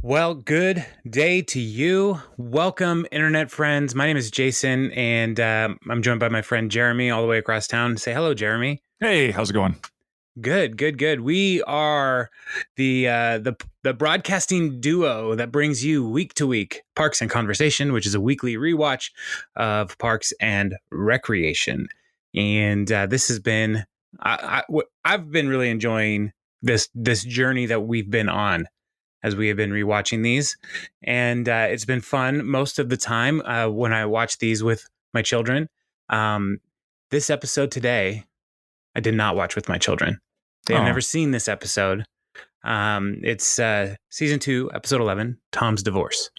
Well, good day to you. Welcome, internet friends. My name is Jason, and I'm joined by my friend Jeremy all the way across town. Say hello, Jeremy. Hey, how's it going? Good. We are the broadcasting duo that brings you week to week Parks and Conversation, which is a weekly rewatch of Parks and Recreation. And this has been I've been really enjoying this journey that we've been on as we have been rewatching these, and it's been fun most of the time when I watch these with my children. This episode today, I did not watch with my children. They have never seen this episode. It's season 2, episode 11, Tom's Divorce.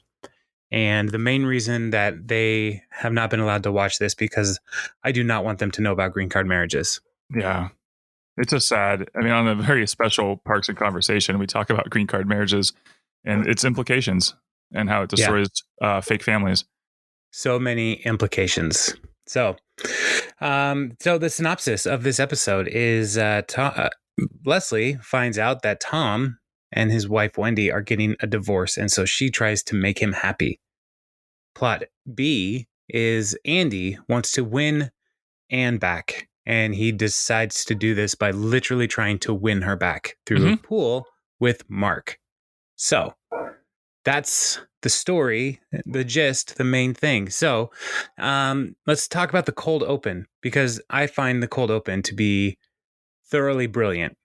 And the main reason that they have not been allowed to watch this because I do not want them to know about green card marriages. Yeah, it's a sad. I mean, on a very special Parks and Conversation, we talk about green card marriages and its implications and how it destroys fake families. So many implications. So the synopsis of this episode is Leslie finds out that Tom and his wife Wendy are getting a divorce, and so she tries to make him happy. Plot B is Andy wants to win Anne back, and he decides to do this by literally trying to win her back through a pool with Mark. So that's the story, the gist, the main thing. So let's talk about the cold open, because I find the cold open to be thoroughly brilliant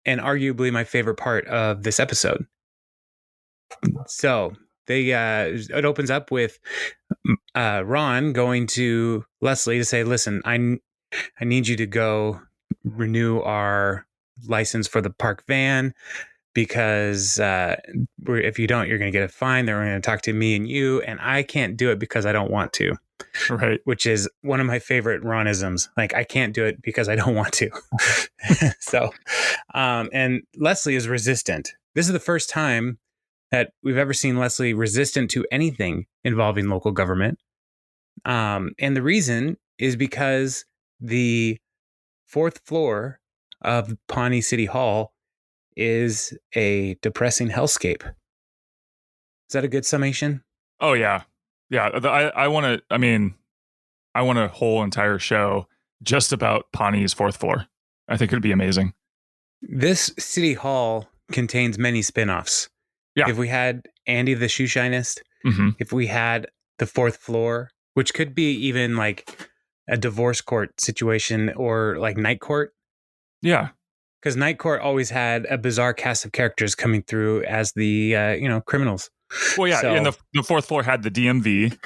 and arguably my favorite part of this episode. So it opens up with Ron going to Leslie to say, listen, I need you to go renew our license for the park van, because if you don't, you're going to get a fine. They're going to talk to me and you, and I can't do it because I don't want to. Right. Which is one of my favorite Ronisms. Like, I can't do it because I don't want to. So, and Leslie is resistant. This is the first time that we've ever seen Leslie resistant to anything involving local government. And the reason is because the 4th floor of Pawnee City Hall is a depressing hellscape. Is that a good summation? Oh, yeah. Yeah. I want a whole entire show just about Pawnee's 4th floor. I think it'd be amazing. This city hall contains many spin-offs. Yeah. If we had Andy the Shoe Shinist, if we had the 4th floor, which could be even like a divorce court situation or like night court. Yeah. Because Night Court always had a bizarre cast of characters coming through as the criminals. Well, yeah, So, and the 4th floor had the DMV,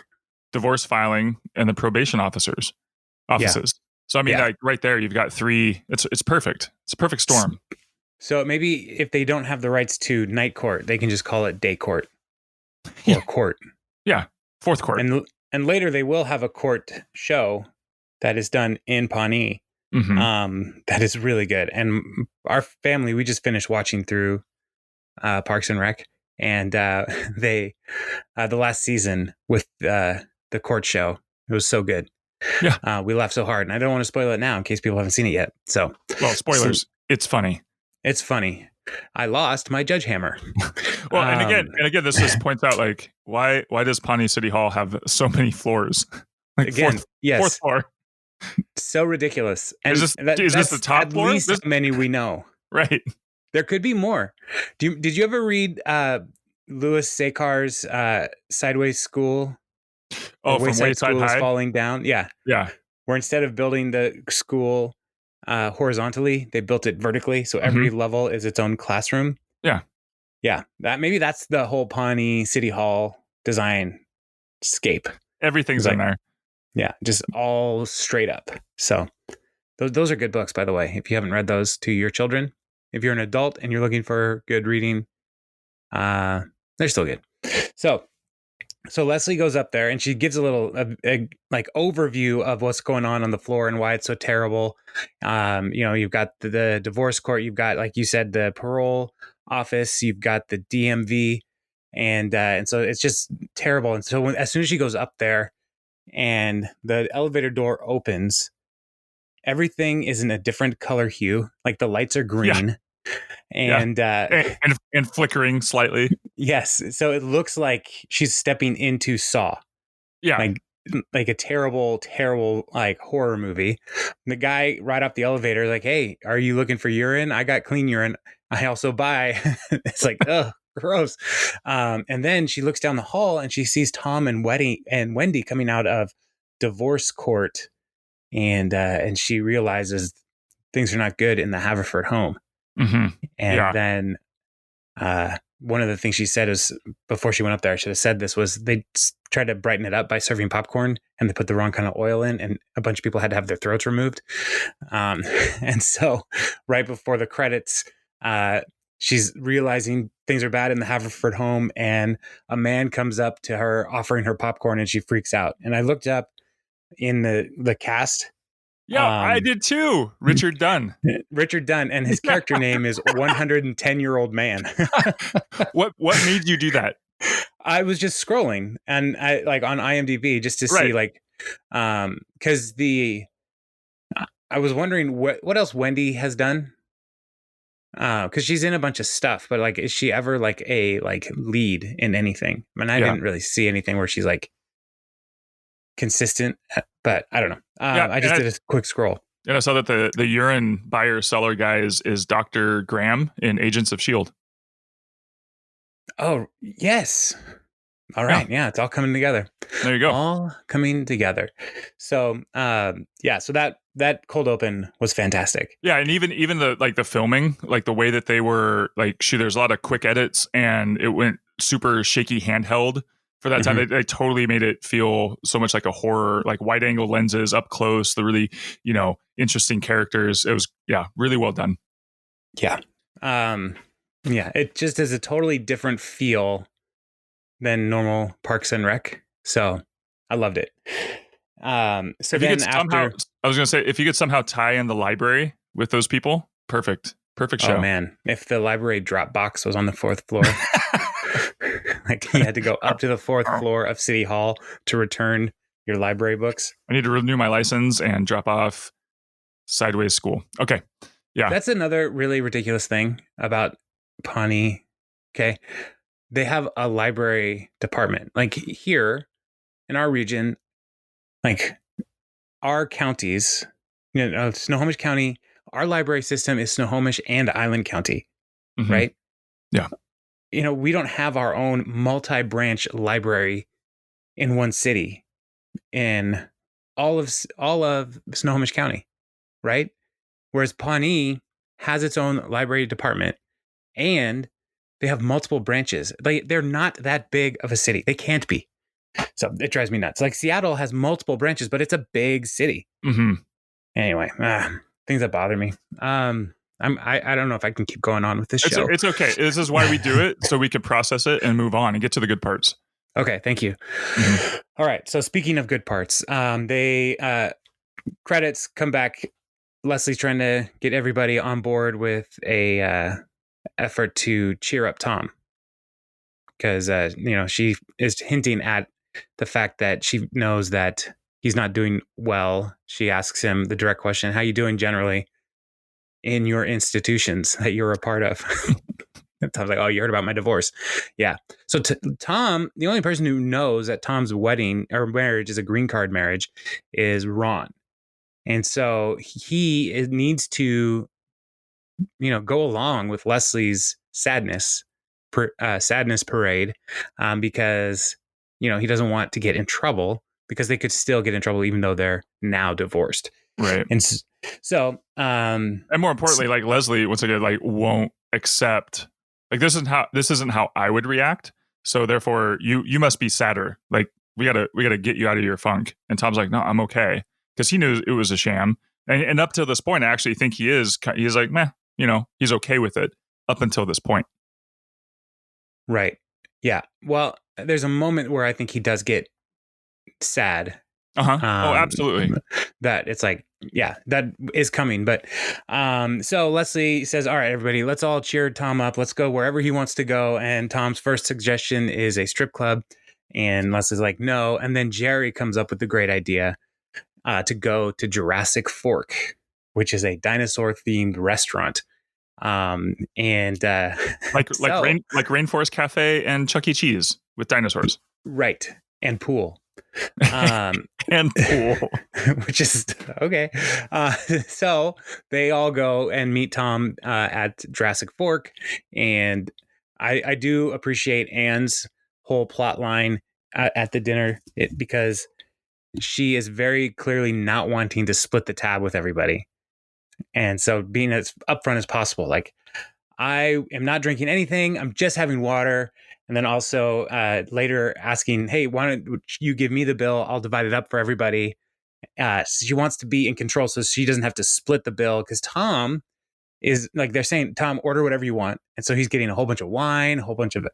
divorce filing, and the probation offices. Yeah. So I mean, like right there, you've got 3. It's perfect. It's a perfect storm. So maybe if they don't have the rights to Night Court, they can just call it Day Court or Court. Yeah, 4th Court. And later they will have a court show that is done in Pawnee. That is really good. And our family, we just finished watching through Parks and Rec, and the last season with the court show, it was so good. Yeah, we laughed so hard, and I don't want to spoil it now in case people haven't seen it yet. So, well, spoilers. It's funny. It's funny. I lost my judge hammer. Well, and again, this just points out, like, why does Pawnee City Hall have so many floors? Like, again, yes, 4th floor. So ridiculous. And is this the top at floor? Least how many we know. Right. There could be more. Did you ever read Louis Secar's Sideways School? Oh, from Wayside School High? Is Falling Down? Yeah. Where instead of building the school horizontally, they built it vertically. So every level is its own classroom. Yeah. That's the whole Pawnee City Hall design scape. Everything's in there. Yeah, just all straight up. So those are good books, by the way. If you haven't read those to your children, if you're an adult and you're looking for good reading, they're still good. So Leslie goes up there and she gives a little like overview of what's going on the floor and why it's so terrible. You've got the divorce court, you've got, like you said, the parole office, you've got the DMV, and so it's just terrible. And so as soon as she goes up there, and the elevator door opens, everything is in a different color hue. Like the lights are green, and flickering slightly. Yes. So it looks like she's stepping into Saw. Yeah. Like a terrible, terrible like horror movie. The guy right off the elevator is like, "Hey, are you looking for urine? I got clean urine. I also buy." It's like, ugh, gross. And then she looks down the hall and she sees Tom and Wendy coming out of divorce court, and she realizes things are not good in the Haverford home. Mm-hmm. And then one of the things she said is, before she went up there, I should have said this, was they tried to brighten it up by serving popcorn, and they put the wrong kind of oil in, and a bunch of people had to have their throats removed. And so right before the credits, she's realizing things are bad in the Haverford home, and a man comes up to her offering her popcorn, and she freaks out. And I looked up in the cast. Yeah, I did too. Richard Dunn. Richard Dunn, and his character name is 110-year-old man. What made you do that? I was just scrolling, and I like on IMDb just to see like, because I was wondering what else Wendy has done. Because she's in a bunch of stuff, but like, is she ever like a lead in anything? I mean, I didn't really see anything where she's like consistent, but I don't know. I just did a quick scroll. And I saw that the urine buyer seller guy is Dr. Graham in Agents of S.H.I.E.L.D. Oh, yes. All right. Yeah, it's all coming together. There you go. All coming together. So, so that cold open was fantastic. Yeah, and even the filming, like the way that they were like, there's a lot of quick edits, and it went super shaky handheld for that time. They totally made it feel so much like a horror, like wide angle lenses up close, the really, interesting characters. It was, really well done. Yeah. It just is a totally different feel than normal Parks and Rec. So I loved it. So then after, I was going to say, if you could somehow tie in the library with those people, perfect show. Oh man, if the library drop box was on the 4th floor, like you had to go up to the 4th floor of City Hall to return your library books. I need to renew my license and drop off Sideways School. Okay. Yeah. That's another really ridiculous thing about Pawnee. Okay. They have a library department. Like here in our region, like our counties, Snohomish County, our library system is Snohomish and Island County, right? Yeah. We don't have our own multi-branch library in one city in all of Snohomish County, right? Whereas Pawnee has its own library department, and they have multiple branches. They're not that big of a city. They can't be. So it drives me nuts. Like Seattle has multiple branches, but it's a big city. Anyway, things that bother me. I don't know if I can keep going on with this show. It's okay. This is why we do it, so we can process it and move on and get to the good parts. Okay, thank you. All right. So speaking of good parts, they credits come back. Leslie's trying to get everybody on board with a effort to cheer up Tom, because she is hinting at the fact that she knows that he's not doing well. She asks him the direct question, "How you doing generally in your institutions that you're a part of?" Tom's like, "Oh, you heard about my divorce?" Yeah. So Tom, the only person who knows that Tom's wedding or marriage is a green card marriage is Ron. And so he needs to, go along with Leslie's sadness parade, because, he doesn't want to get in trouble, because they could still get in trouble even though they're now divorced. Right. And so, and more importantly, like Leslie, once again, like won't accept, like, this isn't how I would react. So therefore you must be sadder. Like we gotta get you out of your funk. And Tom's like, "No, I'm okay." Because he knew it was a sham. And up to this point, I actually think he's like, meh, he's okay with it up until this point. Right. Yeah. Well, there's a moment where I think he does get sad. Oh, absolutely. That it's like, yeah, that is coming. But so Leslie says, "All right, everybody, let's all cheer Tom up. Let's go wherever he wants to go." And Tom's first suggestion is a strip club. And Leslie's like, "No." And then Jerry comes up with the great idea to go to Jurassic Fork, which is a dinosaur-themed restaurant. And like so, Rainforest Cafe and Chuck E. Cheese with dinosaurs. Right. And pool. And pool. Which is okay. So they all go and meet Tom at Jurassic Fork. And I do appreciate Anne's whole plot line at the dinner because she is very clearly not wanting to split the tab with everybody. And so being as upfront as possible, like, I am not drinking anything. I'm just having water. And then also later asking, hey, why don't you give me the bill? I'll divide it up for everybody. She wants to be in control so she doesn't have to split the bill because Tom is like, they're saying, Tom, order whatever you want. And so he's getting a whole bunch of wine, a whole bunch of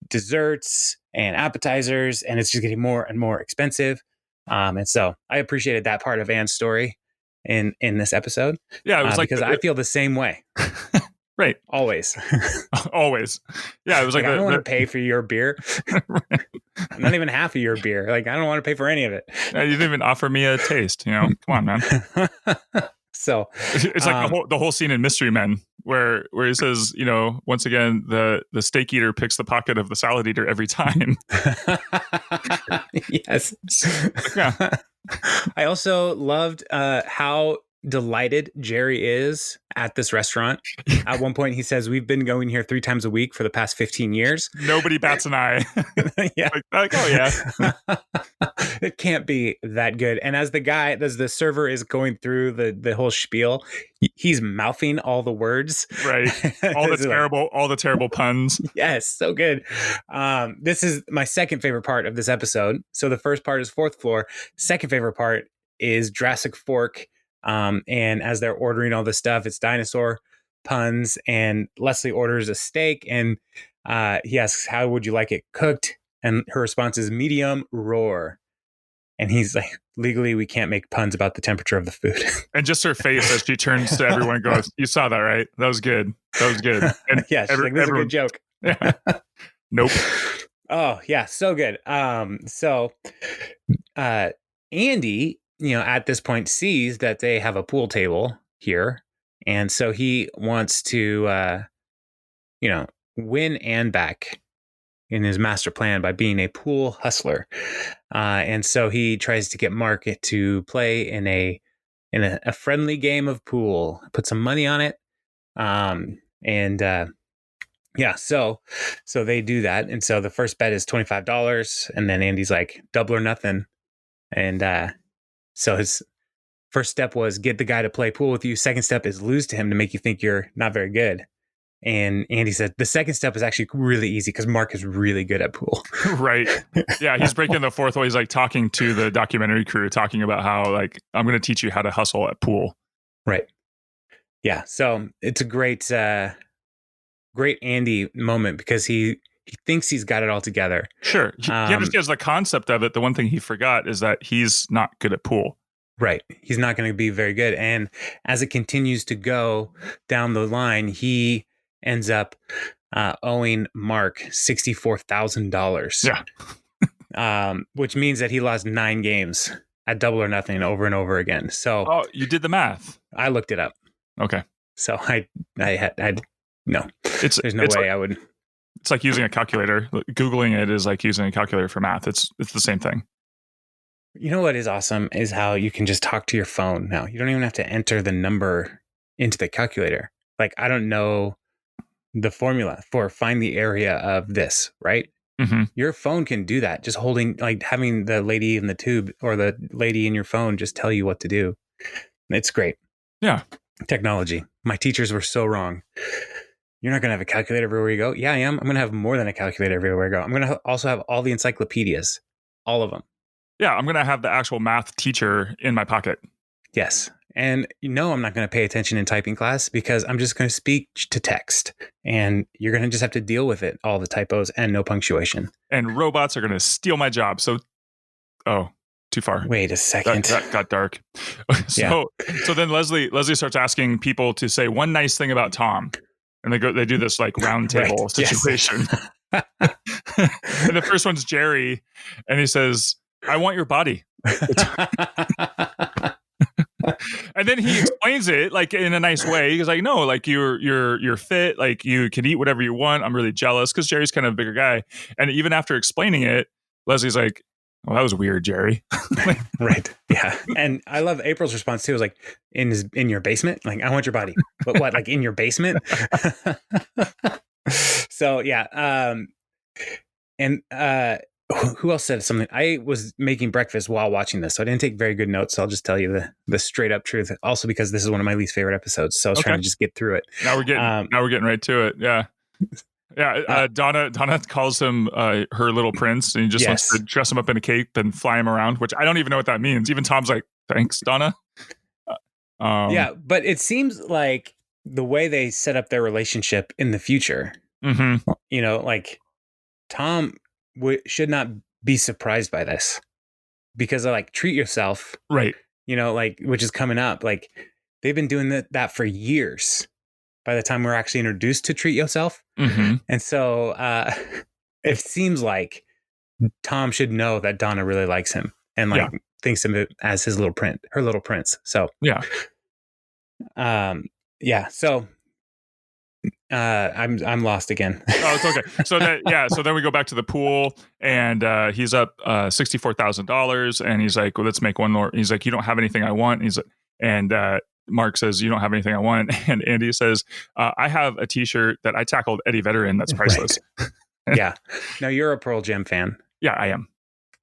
desserts and appetizers, and it's just getting more and more expensive. And so I appreciated that part of Anne's story in this episode. Yeah, it was like because I feel the same way. Right. Always. Always. Yeah, it was like I don't want to pay for your beer. Not even half of your beer. Like, I don't want to pay for any of it. You didn't even offer me a taste. Come on, man. So it's like the whole scene in Mystery Men where he says, once again, the steak eater picks the pocket of the salad eater every time. Yes. Yeah. I also loved how delighted Jerry is at this restaurant. At one point he says, we've been going here 3 times a week for the past 15 years. Nobody bats an eye. Yeah. like, oh yeah. It can't be that good. And as the server is going through the whole spiel, he's mouthing all the words. Right. All the terrible puns. Yes, so good. This is my second favorite part of this episode. So the first part is fourth floor. Second favorite part is Jurassic Fork. And as they're ordering all this stuff, it's dinosaur puns, and Leslie orders a steak, and he asks, how would you like it cooked? And her response is medium rare. And he's like, legally, we can't make puns about the temperature of the food. And just her face as she turns to everyone and goes, you saw that, right? That was good. And yeah, she's like, this is a good joke. Yeah. Nope. Oh, yeah, so good. So Andy, at this point sees that they have a pool table here. And so he wants to, win Anne back in his master plan by being a pool hustler. And so he tries to get Mark to play in a friendly game of pool, put some money on it. So they do that. And so the first bet is $25. And then Andy's like, double or nothing. And so his first step was get the guy to play pool with you. Second step is lose to him to make you think you're not very good. And Andy said the second step is actually really easy because Mark is really good at pool. Right. Yeah. He's breaking the fourth wall. He's like talking to the documentary crew, talking about how like, I'm going to teach you how to hustle at pool. Right. Yeah. So it's a great Andy moment because he thinks he's got it all together. Sure. He understands the concept of it. The one thing he forgot is that he's not good at pool. Right. He's not going to be very good. And as it continues to go down the line, he ends up owing Mark $64,000. Yeah. Which means that he lost 9 games at double or nothing over and over again. So, oh, you did the math. I looked it up. Okay. So I no. There's no way I would. It's like using a calculator. Googling it is like using a calculator for math. It's the same thing. You know what is awesome is how you can just talk to your phone now. You don't even have to enter the number into the calculator. Like, I don't know the formula for find the area of this, right? Mm-hmm. Your phone can do that. Just holding, like having the lady in the tube or the lady in your phone just tell you what to do. It's great. Yeah. Technology. My teachers were so wrong. You're not going to have a calculator everywhere you go. Yeah, I am. I'm going to have more than a calculator everywhere I go. I'm going to also have all the encyclopedias, all of them. Yeah, I'm going to have the actual math teacher in my pocket. Yes. And I'm not going to pay attention in typing class because I'm just going to speak to text. And you're going to just have to deal with it, all the typos and no punctuation. And robots are going to steal my job. So, too far. Wait a second. That got dark. So then Leslie starts asking people to say one nice thing about Tom. And they do this like round table situation. Yes. And the first one's Jerry. And he says, I want your body. And then he explains it like in a nice way. He's like, no, like you're fit, like you can eat whatever you want. I'm really jealous because Jerry's kind of a bigger guy. And even after explaining it, Leslie's like, well, that was weird, Jerry. Right. Yeah. And I love April's response too. It was like, in your basement? Like, I want your body. But what, like in your basement? So yeah. And who else said something? I was making breakfast while watching this, so I didn't take very good notes. So I'll just tell you the straight up truth. Also, because this is one of my least favorite episodes, so I was trying to just get through it. Now we're getting right to it. Yeah. Yeah, Donna calls him her little prince, and he just wants to dress him up in a cape and fly him around, which I don't even know what that means. Even Tom's like, thanks, Donna. Yeah, but it seems like the way they set up their relationship in the future, you know, like Tom should not be surprised by this because of like Treat Yourself, right? You know, like which is coming up. Like they've been doing that for years. By the time we're actually introduced to Treat Yourself, and so it seems like Tom should know that Donna really likes him and like thinks of it as his little prince, her little prince. So yeah. So I'm lost again. Oh, it's okay. So then we go back to the pool, and he's up $64,000, and he's like, well, let's make one more. He's like, you don't have anything I want. And Mark says, you don't have anything I want. And Andy says, I have a t-shirt that I tackled Eddie Vedder in that's priceless. Right. Yeah. Now you're a Pearl Jam fan. Yeah, I am.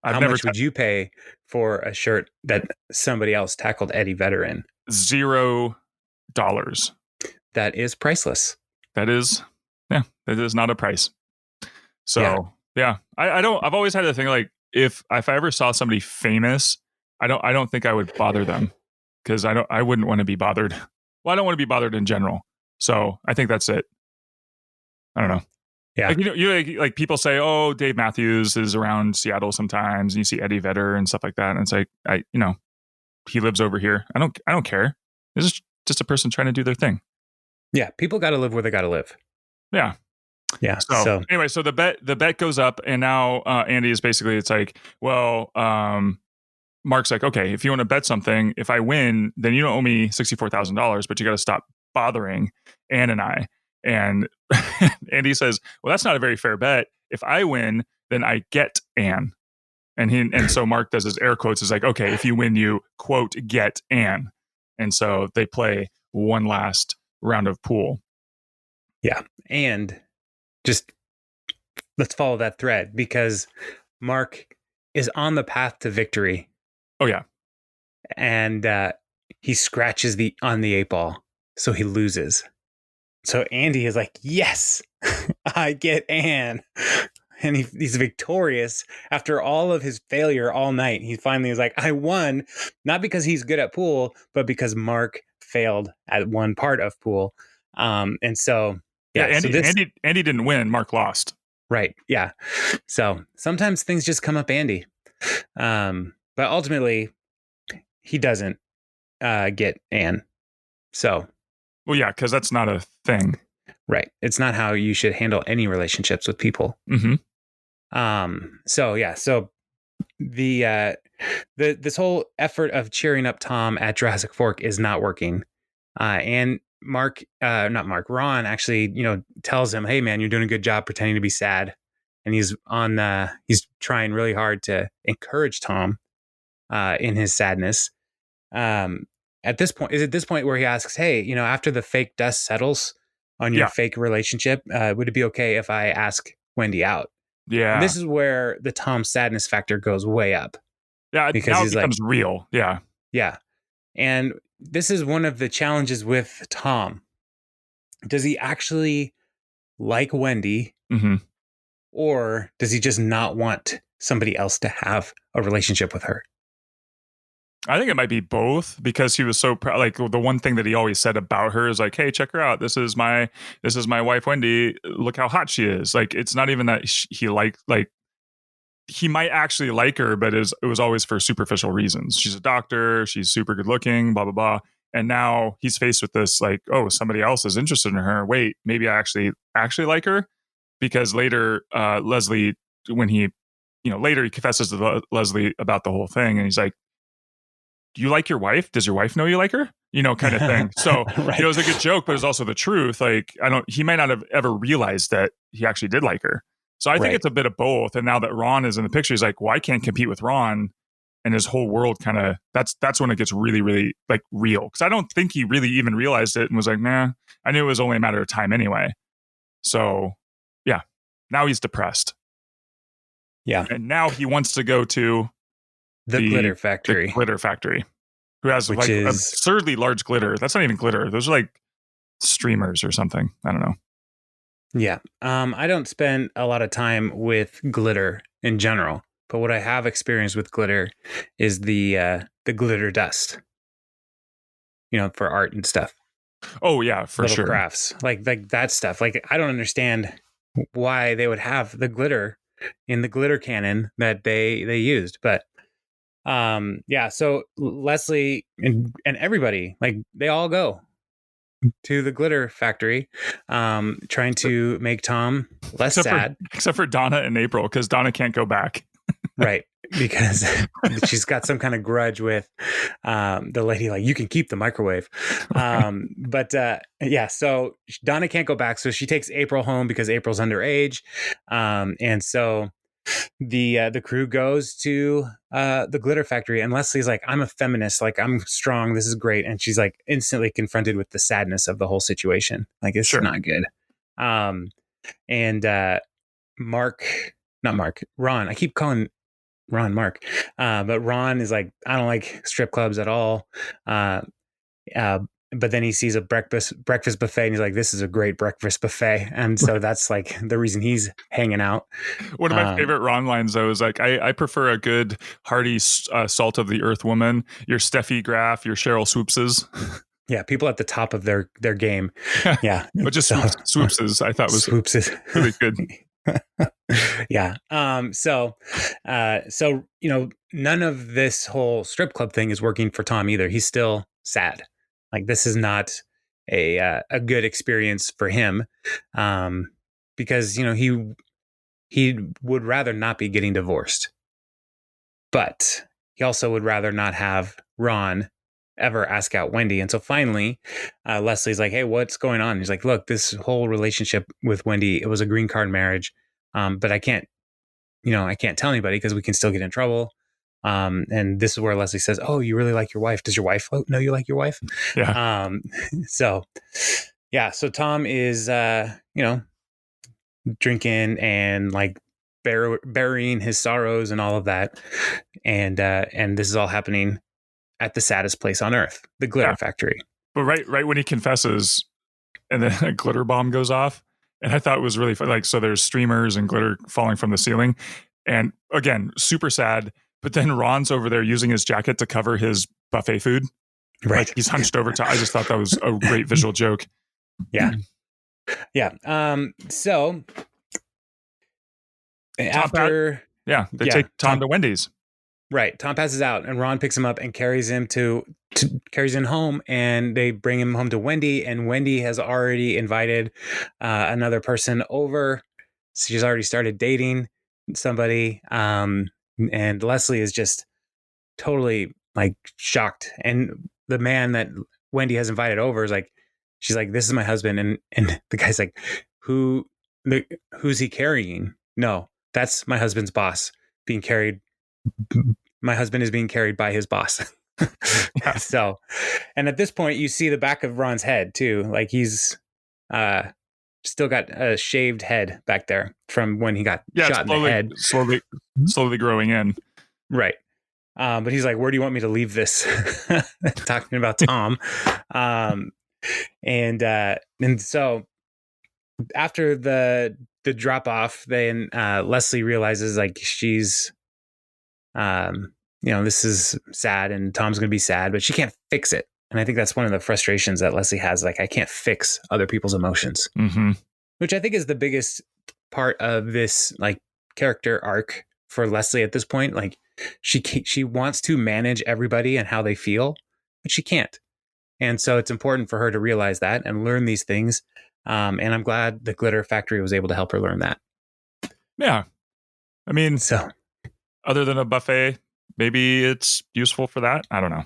How much would you pay for a shirt that somebody else tackled Eddie Vedder in? $0. That is priceless. That is not a price. So I've always had the thing, like, if I ever saw somebody famous, I don't think I would bother them. Because I wouldn't want to be bothered. Well, I don't want to be bothered in general. So I think that's it. I don't know. Yeah. Like, you like people say, oh, Dave Matthews is around Seattle sometimes, and you see Eddie Vedder and stuff like that. And it's like, he lives over here. I don't care. This is just a person trying to do their thing. Yeah. People got to live where they got to live. Yeah. Yeah. So anyway, so the bet goes up, and now Andy is basically, it's like, well, Mark's like, okay, if you want to bet something, if I win, then you don't owe me $64,000, but you got to stop bothering Ann and I. And Andy says, well, that's not a very fair bet. If I win, then I get Ann. And so Mark does his air quotes, is like, okay, if you win, you quote get Ann. And so they play one last round of pool. Yeah. And just let's follow that thread, because Mark is on the path to victory. Oh, yeah. And he scratches on the 8 ball, so he loses. So Andy is like, yes, I get Ann. And he's victorious after all of his failure all night. He finally is like, I won, not because he's good at pool, but because Mark failed at one part of pool. And so, Andy didn't win. Mark lost. Right. Yeah. So sometimes things just come up Andy. But ultimately, he doesn't get Ann. So, well, yeah, because that's not a thing, right? It's not how you should handle any relationships with people. So the this whole effort of cheering up Tom at Jurassic Fork is not working. And Ron actually, tells him, "Hey, man, you're doing a good job pretending to be sad." And he's trying really hard to encourage Tom in his sadness. At this point where he asks, hey, after the fake dust settles on your fake relationship, would it be okay if I ask Wendy out? Yeah. And this is where the Tom sadness factor goes way up. Yeah. Because now it becomes real. Yeah. Yeah. And this is one of the challenges with Tom. Does he actually like Wendy? Or does he just not want somebody else to have a relationship with her? I think it might be both, because he was so proud. Like, the one thing that he always said about her is like, hey, check her out. This is my wife, Wendy. Look how hot she is. Like, it's not even that he might actually like her, but it was always for superficial reasons. She's a doctor. She's super good looking, blah, blah, blah. And now he's faced with this, like, oh, somebody else is interested in her. Wait, maybe I actually like her. Because later, Leslie, when he confesses to Leslie about the whole thing, and he's like, do you like your wife? Does your wife know you like her? Kind of thing. So Right. it was a good joke, but it's also the truth. Like, he might not have ever realized that he actually did like her. So I think Right. it's a bit of both. And now that Ron is in the picture, he's like, well, I can't compete with Ron. And his whole world kind of, that's when it gets really, really like real. Cause I don't think he really even realized it and was like, nah, I knew it was only a matter of time anyway. So yeah, now he's depressed. Yeah. And now he wants to go to The glitter factory. The glitter factory, who has Which like is absurdly large glitter. That's not even glitter. Those are like streamers or something. I don't know. Yeah. I don't spend a lot of time with glitter in general, but what I have experienced with glitter is the glitter dust. For art and stuff. Oh yeah, for Little sure. crafts. Like that stuff. Like I don't understand why they would have the glitter in the glitter cannon that they used. But yeah, so Leslie and everybody, like they all go to the glitter factory, trying to make Tom less sad. Except for Donna and April, because Donna can't go back. Right. Because she's got some kind of grudge with the lady, like, you can keep the microwave. But yeah, so Donna can't go back. So she takes April home because April's underage. And so the crew goes to the glitter factory, and Leslie's like, I'm a feminist, like I'm strong, this is great. And she's like instantly confronted with the sadness of the whole situation. Like, it's not good. And Ron, I keep calling Ron Mark, but Ron is like, I don't like strip clubs at all. But then he sees a breakfast buffet, and he's like, this is a great breakfast buffet. And so that's like the reason he's hanging out. One of my favorite Ron lines, though, is like, I prefer a good hearty salt of the earth woman, your Steffi Graf, your Cheryl Swoopses. Yeah, people at the top of their game. Yeah. But just Swoopses, I thought was Swoopses. really good. Yeah. So none of this whole strip club thing is working for Tom either. He's still sad. Like, this is not a good experience for him, because he would rather not be getting divorced, but he also would rather not have Ron ever ask out Wendy. And so finally, Leslie's like, hey, what's going on? He's like, look, this whole relationship with Wendy, it was a green card marriage. But I can't tell anybody because we can still get in trouble. And this is where Leslie says, oh, you really like your wife. Does your wife know you like your wife? Yeah. So Tom is, drinking and like burying his sorrows and all of that. And this is all happening at the saddest place on earth, the glitter factory. But right when he confesses, and then a glitter bomb goes off. And I thought it was really fun. Like, so there's streamers and glitter falling from the ceiling. And again, super sad. But then Ron's over there using his jacket to cover his buffet food. Right. Like, he's hunched over I just thought that was a great visual joke. Yeah. Yeah. So after... They take Tom to Wendy's. Right. Tom passes out, and Ron picks him up and carries him carries him home, and they bring him home to Wendy, and Wendy has already invited another person over. She's already started dating somebody. And Leslie is just totally like shocked. And the man that Wendy has invited over is like, she's like, this is my husband. And the guy's like, who's he carrying? No, that's my husband's boss being carried. My husband is being carried by his boss. So, and at this point, you see the back of Ron's head too. Like, he's still got a shaved head back there from when he got shot in the head. Slowly growing in. Right. But he's like, where do you want me to leave this? Talking about Tom. And so after the drop off, then Leslie realizes like she's, this is sad, and Tom's going to be sad, but she can't fix it. And I think that's one of the frustrations that Leslie has. Like, I can't fix other people's emotions, which I think is the biggest part of this like character arc for Leslie at this point. Like, she wants to manage everybody and how they feel, but she can't. And so it's important for her to realize that and learn these things. And I'm glad the Glitter Factory was able to help her learn that. Yeah. I mean, so other than a buffet, maybe it's useful for that. I don't know.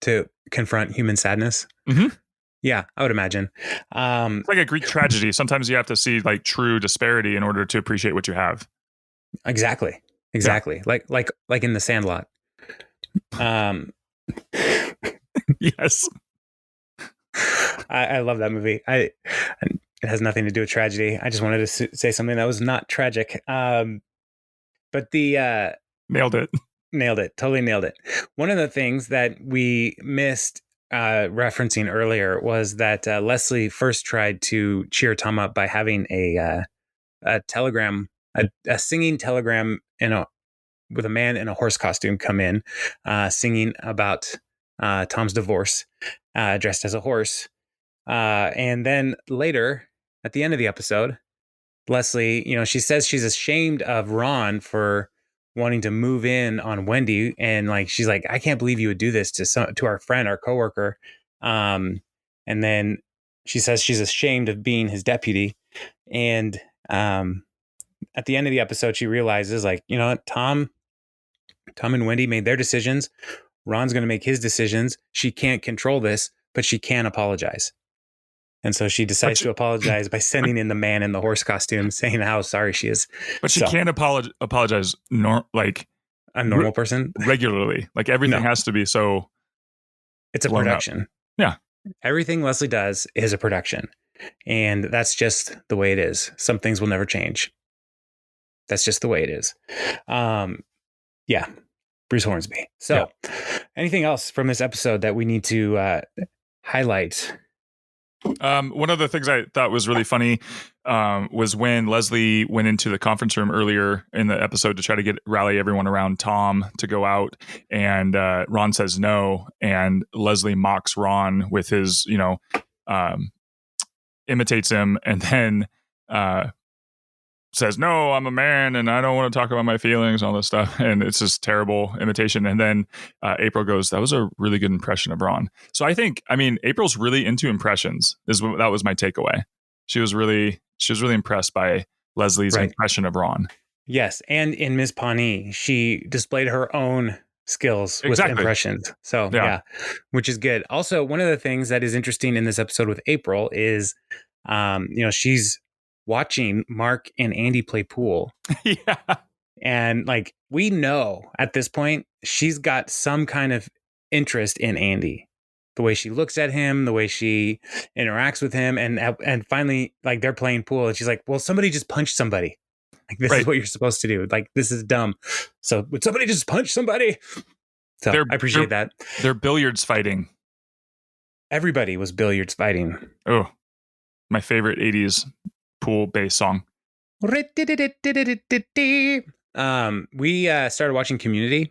to confront human sadness. Mm-hmm. Yeah, I would imagine. It's like a Greek tragedy. Sometimes you have to see like true disparity in order to appreciate what you have. Exactly. Like in The Sandlot. Um, Yes. I love that movie. It has nothing to do with tragedy. I just wanted to say something that was not tragic. But Nailed it. nailed it. Totally nailed it. One of the things that we missed referencing earlier was that Leslie first tried to cheer Tom up by having a telegram, a singing telegram with a man in a horse costume come in, singing about Tom's divorce, dressed as a horse. And then later, at the end of the episode, Leslie, she says she's ashamed of Ron for wanting to move in on Wendy, and like she's like, I can't believe you would do this to our friend, our coworker. And then she says she's ashamed of being his deputy, and at the end of the episode, she realizes, like, you know what, Tom and Wendy made their decisions. Ron's going to make his decisions. She can't control this, but she can apologize. And so she decides to apologize by sending in the man in the horse costume, saying how sorry she is. But she can't apologize like a normal person regularly. Like everything has to be so. It's a production. Up. Yeah. Everything Leslie does is a production. And that's just the way it is. Some things will never change. That's just the way it is. Yeah. Bruce Hornsby. So anything else from this episode that we need to highlight? One of the things I thought was really funny was when Leslie went into the conference room earlier in the episode to try to rally everyone around Tom to go out, and Ron says no, and Leslie mocks Ron with his, imitates him, and then says, no, I'm a man and I don't want to talk about my feelings and all this stuff. And it's just terrible imitation. And then April goes, that was a really good impression of Ron. So April's really into impressions. That was my takeaway. She was really impressed by Leslie's impression of Ron. Yes. And in Ms. Pawnee, she displayed her own skills with impressions. So yeah, which is good. Also, one of the things that is interesting in this episode with April is, she's watching Mark and Andy play pool. Yeah. And like, we know at this point, she's got some kind of interest in Andy, the way she looks at him, the way she interacts with him. And finally, like, they're playing pool and she's like, well, somebody just punched somebody. Like, this is what you're supposed to do. Like, this is dumb. So would somebody just punch somebody? So I appreciate that. They're billiards fighting. Everybody was billiards fighting. Oh, my favorite 80s pool bass song. We started watching Community,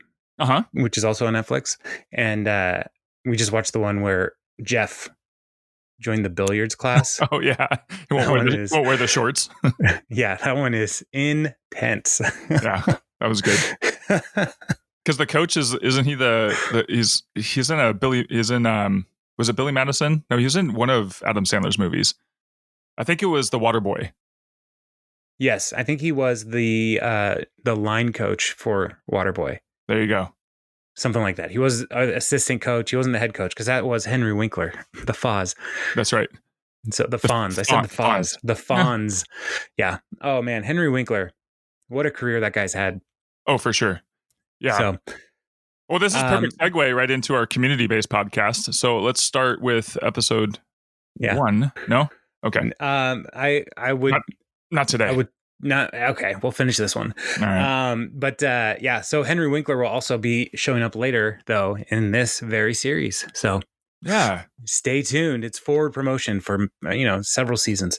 which is also on Netflix, and we just watched the one where Jeff joined the billiards class. Oh yeah, he won't wear the shorts. Yeah, that one is intense. Yeah, that was good. Because the coach isn't he he's in was it Billy Madison? No, he was in one of Adam Sandler's movies. I think it was The Waterboy. Yes, I think he was the line coach for Waterboy. There you go. Something like that. He was an assistant coach. He wasn't the head coach because that was Henry Winkler, the Foz. That's right. So the Fonz. I said the Foz. The Fonz. Yeah. Oh man, Henry Winkler. What a career that guy's had. Oh, for sure. Yeah. So, well, this is perfect segue right into our community-based podcast. So let's start with episode 1. No? Okay. I would not today. I would not. Okay, we'll finish this one. All right. But so Henry Winkler will also be showing up later, though, in this very series. So yeah, stay tuned. It's forward promotion for several seasons.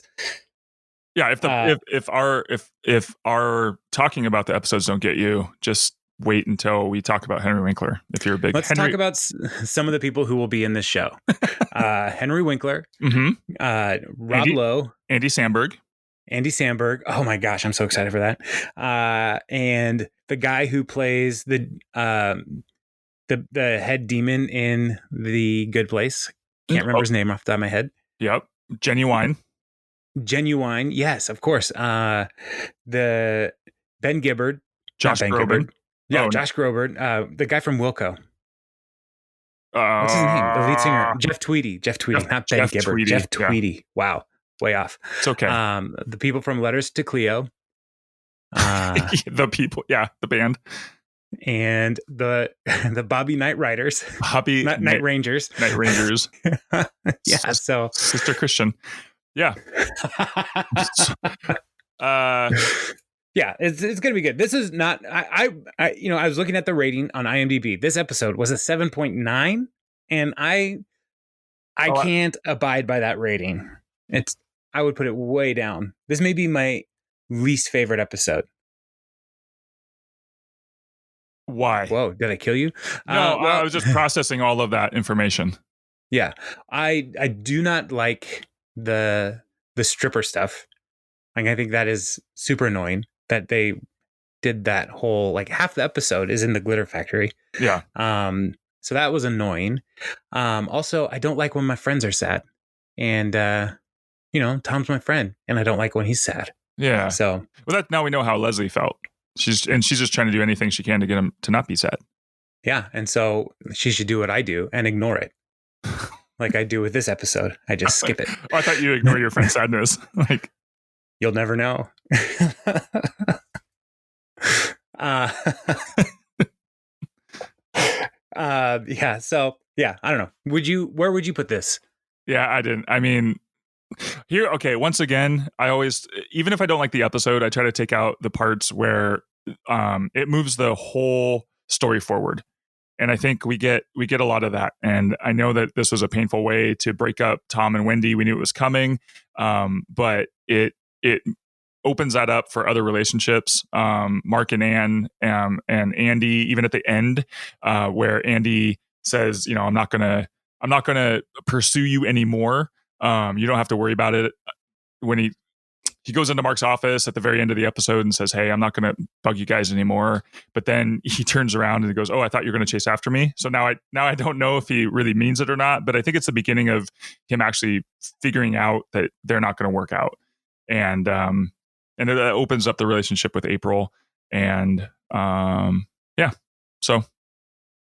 Yeah. If our talking about the episodes don't get you, just wait until we talk about Henry Winkler. If you're a big Let's talk about some of the people who will be in this show. Henry Winkler, Rob Lowe, Andy Samberg. Oh my gosh, I'm so excited for that. And the guy who plays the head demon in The Good Place. Can't remember his name off the top of my head. Yep. Genuine. Yes, of course. The Ben Gibbard. Josh Groban. Yeah, Josh Groban. The guy from Wilco. What's his name? The lead singer, Jeff Tweedy. Jeff Tweedy, not Ben Jeff Gibbard. Tweedy, Jeff yeah. Tweedy. Wow, way off. It's okay. The people from Letters to Cleo. The people, yeah, the band. And the Bobby Night Riders. Night Rangers. Night Rangers. Yeah, so Sister Christian. Yeah. Yeah, it's gonna be good. This is not I was looking at the rating on IMDb. This episode was a 7.9, and I can't abide by that rating. I would put it way down. This may be my least favorite episode. Why? Whoa, did I kill you? No, I was just processing all of that information. Yeah, I do not like the stripper stuff. Like, I think that is super annoying that they did that whole, like, half the episode is in the glitter factory. Yeah. So that was annoying. Also, I don't like when my friends are sad, and Tom's my friend, and I don't like when he's sad. Yeah. So now we know how Leslie felt. She's just trying to do anything she can to get him to not be sad. Yeah, and so she should do what I do and ignore it, like I do with this episode. I just skip it. Oh, I thought you ignore your friend's sadness. Like, you'll never know. Yeah. So yeah, I don't know. Where would you put this? Yeah, I didn't. I mean, here, okay. Once again, I always, even if I don't like the episode, I try to take out the parts where it moves the whole story forward. And I think we get a lot of that. And I know that this was a painful way to break up Tom and Wendy. We knew it was coming, but it opens that up for other relationships. Mark and Anne, and Andy, even at the end, where Andy says, I'm not gonna pursue you anymore. You don't have to worry about it. When he goes into Mark's office at the very end of the episode and says, "Hey, I'm not going to bug you guys anymore." But then he turns around and he goes, "Oh, I thought you were going to chase after me." So now I don't know if he really means it or not, but I think it's the beginning of him actually figuring out that they're not going to work out. And it opens up the relationship with April. And yeah. So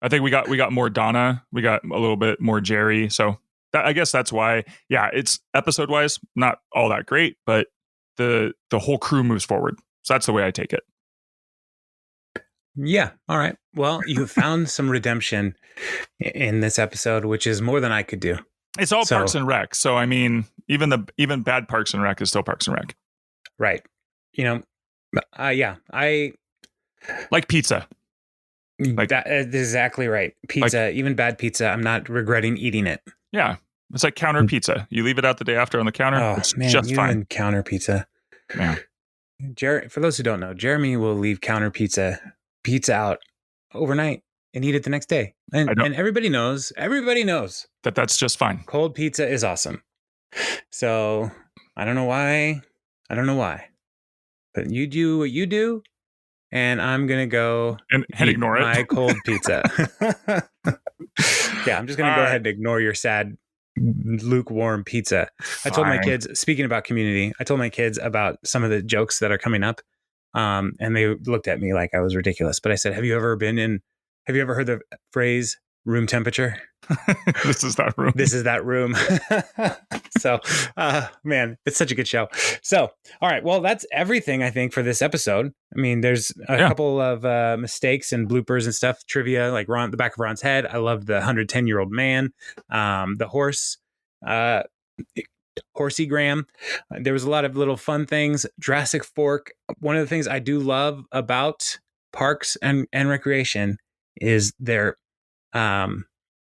I think we got more Donna, we got a little bit more Jerry. So I guess that's why, yeah, it's episode wise not all that great, but the whole crew moves forward. So that's the way I take it. Yeah. All right. Well, you found some redemption in this episode, which is more than I could do. It's all Parks and Rec. So I mean, even bad Parks and Rec is still Parks and Rec. Right. Yeah, I like pizza. Like that is exactly right. Pizza, even bad pizza, I'm not regretting eating it. Yeah. It's like counter pizza. You leave it out the day after on the counter. Oh, it's man, just fine. Counter pizza. Yeah. For those who don't know, Jeremy will leave counter pizza out overnight and eat it the next day. And everybody knows that that's just fine. Cold pizza is awesome. So I don't know why. But you do what you do, and I'm going to go and ignore my cold pizza. Yeah, I'm just going to go ahead and ignore your sad, lukewarm pizza. Fine. I told my kids, speaking about Community, I told my kids about some of the jokes that are coming up, and they looked at me like I was ridiculous. But I said, have you ever heard the phrase room temperature? This is that room. This is that room. So, man, it's such a good show. So, all right. Well, that's everything, I think, for this episode. I mean, there's a couple of mistakes and bloopers and stuff, trivia, like the back of Ron's head. I love the 110-year-old man, the horse, Horsey Graham. There was a lot of little fun things. Jurassic Fork. One of the things I do love about Parks and Recreation is their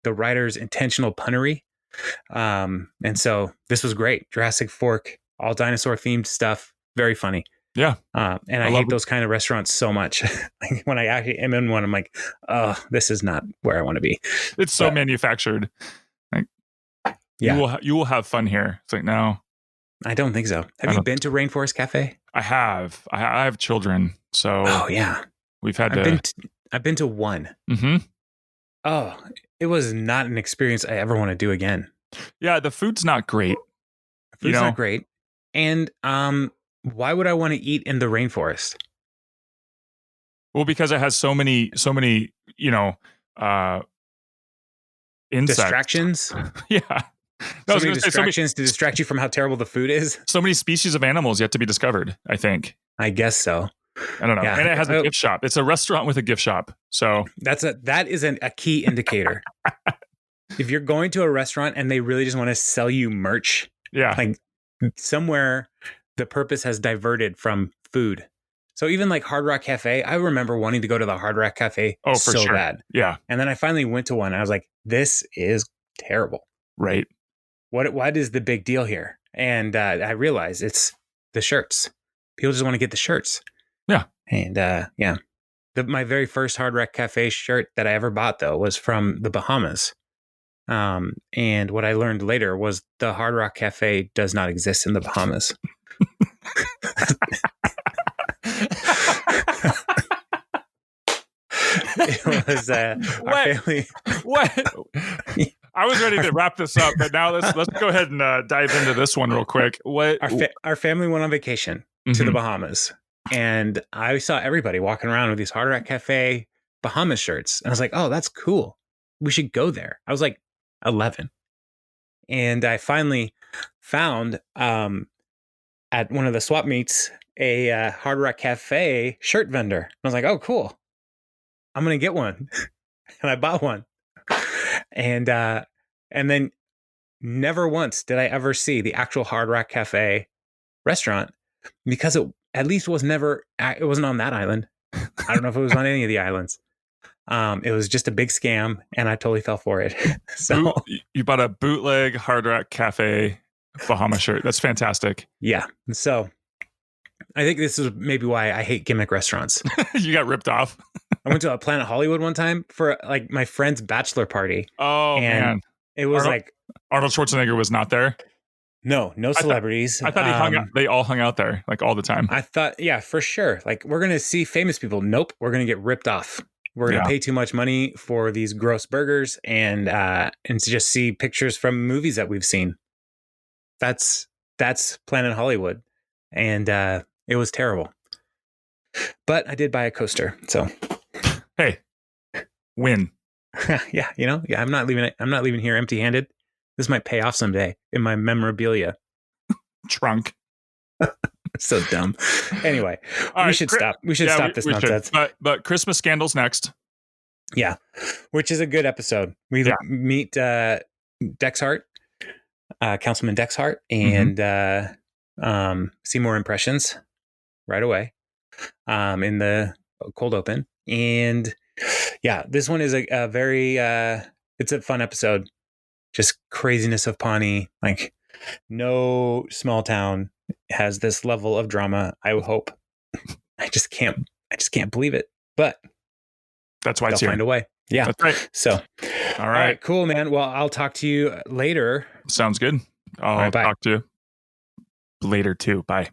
the writer's intentional punnery. And so this was great. Jurassic Fork, all dinosaur themed stuff. Very funny. Yeah. And I hate those kind of restaurants so much. Like, when I actually am in one, I'm like, oh, this is not where I want to be. It's so manufactured. Like, yeah. You will have fun here. It's like, no. I don't think so. Have you been to Rainforest Cafe? I have. I have children. So oh yeah. I've been to one. Mm-hmm. Oh, it was not an experience I ever want to do again. Yeah, the food's not great. The food's not great. And why would I want to eat in the rainforest? Well, because it has so many, insects. Distractions. Yeah. No, So many distractions to distract you from how terrible the food is. So many species of animals yet to be discovered, I think. I guess so. I don't know. Yeah. And it has a gift shop. It's a restaurant with a gift shop. So that is a key indicator. If you're going to a restaurant and they really just want to sell you merch, like somewhere the purpose has diverted from food. So even like Hard Rock Cafe, I remember wanting to go to the Hard Rock Cafe so bad. Yeah. And then I finally went to one and I was like, this is terrible. Right. What is the big deal here? And I realized it's the shirts. People just want to get the shirts. Yeah. And my very first Hard Rock Cafe shirt that I ever bought, though, was from the Bahamas. And what I learned later was the Hard Rock Cafe does not exist in the Bahamas. It was our family. What? I was ready to wrap this up, but now let's go ahead and dive into this one real quick. What? Our family went on vacation to the Bahamas, and I saw everybody walking around with these Hard Rock Cafe Bahamas shirts, and I was like, "Oh, that's cool. We should go there." I was like 11, and I finally found at one of the swap meets a Hard Rock Cafe shirt vendor. I was like, "Oh, cool. I'm gonna get one," and I bought one. And then never once did I ever see the actual Hard Rock Cafe restaurant because it at least wasn't on that island. I don't know if it was on any of the islands. It was just a big scam, and I totally fell for it. So you bought a bootleg Hard Rock Cafe Bahama shirt. That's fantastic. Yeah. So I think this is maybe why I hate gimmick restaurants. You got ripped off. I went to a Planet Hollywood one time for like my friend's bachelor party. Oh, and man. It was Arnold Schwarzenegger was not there. No celebrities. I thought they all hung out there like all the time. I thought, yeah, for sure. Like we're going to see famous people. Nope. We're going to get ripped off. We're going to pay too much money for these gross burgers and to just see pictures from movies that we've seen. That's Planet Hollywood. And it was terrible. But I did buy a coaster. So hey, win. Yeah, I'm not leaving here empty-handed. This might pay off someday in my memorabilia trunk. So dumb. Anyway, we should stop. We should stop this nonsense. But Christmas scandals next. Yeah, which is a good episode. We meet Dexhart, Councilman Dexhart, and see more impressions right away in the cold open. And yeah, this one is a very it's a fun episode. Just craziness of Pawnee. Like no small town has this level of drama. I would hope. I just can't believe it. But that's why they'll find a way. Yeah. That's right. So all right, cool, man. Well, I'll talk to you later. Sounds good. I'll talk to you later too. Bye.